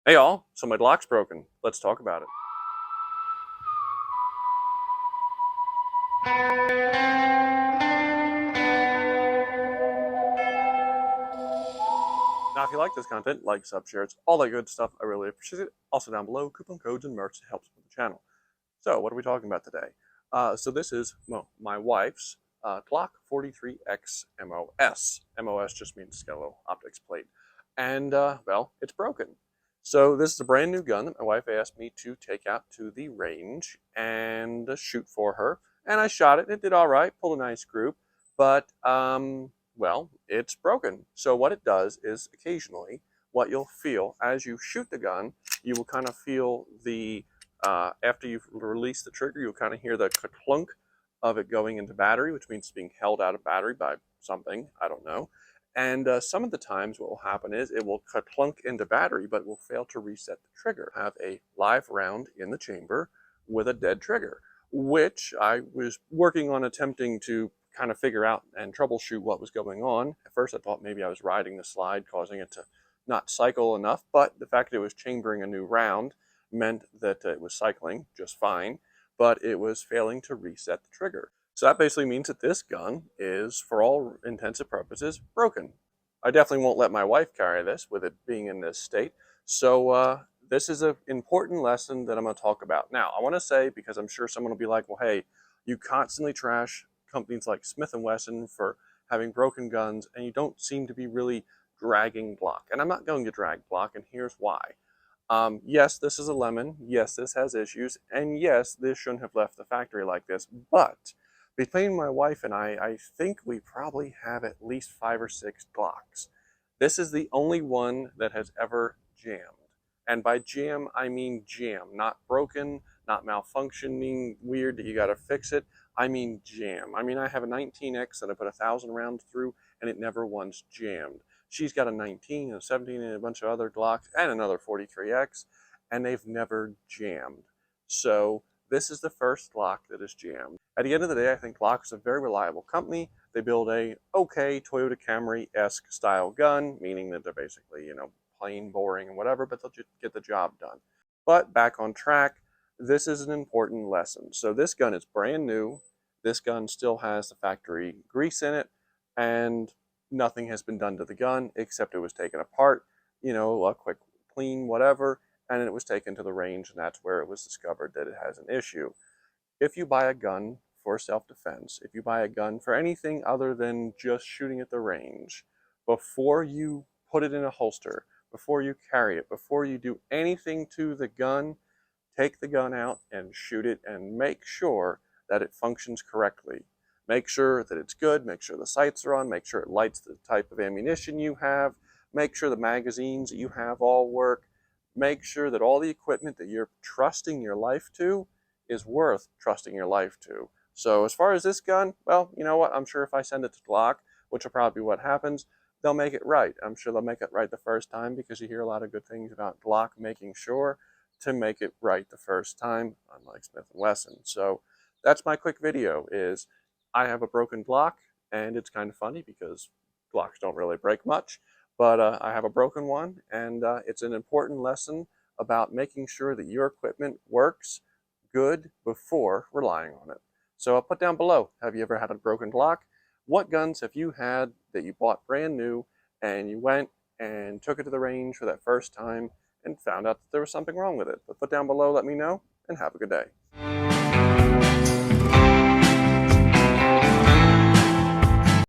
Hey all, so my Glock's broken. Let's talk about it. Now if you like this content, like, sub, share, it's all that good stuff. I really appreciate it. Also down below, coupon codes and merch helps with the channel. So what are we talking about today? So this is my wife's Glock 43X MOS. MOS just means skeletal optics plate. And well, it's broken. So this is a brand new gun that my wife asked me to take out to the range and shoot for her. And I shot it. It did all right, pulled a nice group, but well, it's broken. So what it does is occasionally what you'll feel as you shoot the gun, you will kind of feel the after you've released the trigger, you'll kind of hear the clunk of it going into battery, which means it's being held out of battery by something, I don't know. And some of the times what will happen is it will clunk into battery, but will fail to reset the trigger. Have a live round in the chamber with a dead trigger, which I was working on attempting to kind of figure out and troubleshoot what was going on. At first I thought maybe I was riding the slide, causing it to not cycle enough, but the fact that it was chambering a new round meant that it was cycling just fine, but it was failing to reset the trigger. So that basically means that this gun is, for all intents and purposes, broken. I definitely won't let my wife carry this with it being in this state. So this is an important lesson that I'm going to talk about. Now, I want to say, because I'm sure someone will be like, well, hey, you constantly trash companies like Smith & Wesson for having broken guns, and you don't seem to be really dragging Glock. And I'm not going to drag Glock, and here's why. Yes, this is a lemon. Yes, this has issues. And yes, this shouldn't have left the factory like this. But between my wife and I think we probably have at least 5 or 6 Glocks. This is the only one that has ever jammed. And by jam, I mean jam. Not broken, not malfunctioning, weird that you got to fix it. I mean jam. I mean, I have a 19X that I put 1,000 rounds through, and it never once jammed. She's got a 19, a 17, and a bunch of other Glocks, and another 43X, and they've never jammed. So this is the first Glock that is jammed. At the end of the day, I think Glock is a very reliable company. They build a okay Toyota Camry-esque style gun, meaning that they're basically, you know, plain, boring, and whatever, but they'll just get the job done. But back on track, this is an important lesson. So this gun is brand new. This gun still has the factory grease in it, and nothing has been done to the gun except it was taken apart, you know, a quick clean, whatever, and it was taken to the range, and that's where it was discovered that it has an issue. If you buy a gun for self-defense, if you buy a gun for anything other than just shooting at the range, before you put it in a holster, before you carry it, before you do anything to the gun, take the gun out and shoot it and make sure that it functions correctly. Make sure that it's good, make sure the sights are on, make sure it lights the type of ammunition you have, make sure the magazines that you have all work, make sure that all the equipment that you're trusting your life to is worth trusting your life to. So as far as this gun, well, you know what, I'm sure if I send it to Glock, which will probably be what happens, they'll make it right. I'm sure they'll make it right the first time, because you hear a lot of good things about Glock making sure to make it right the first time, unlike Smith & Wesson. So that's my quick video. Is I have a broken Glock, and it's kind of funny because Glocks don't really break much, but I have a broken one, and it's an important lesson about making sure that your equipment works good before relying on it. So I'll put down below, have you ever had a broken Glock? What guns have you had that you bought brand new, and you went and took it to the range for that first time and found out that there was something wrong with it? But put down below, let me know, and have a good day.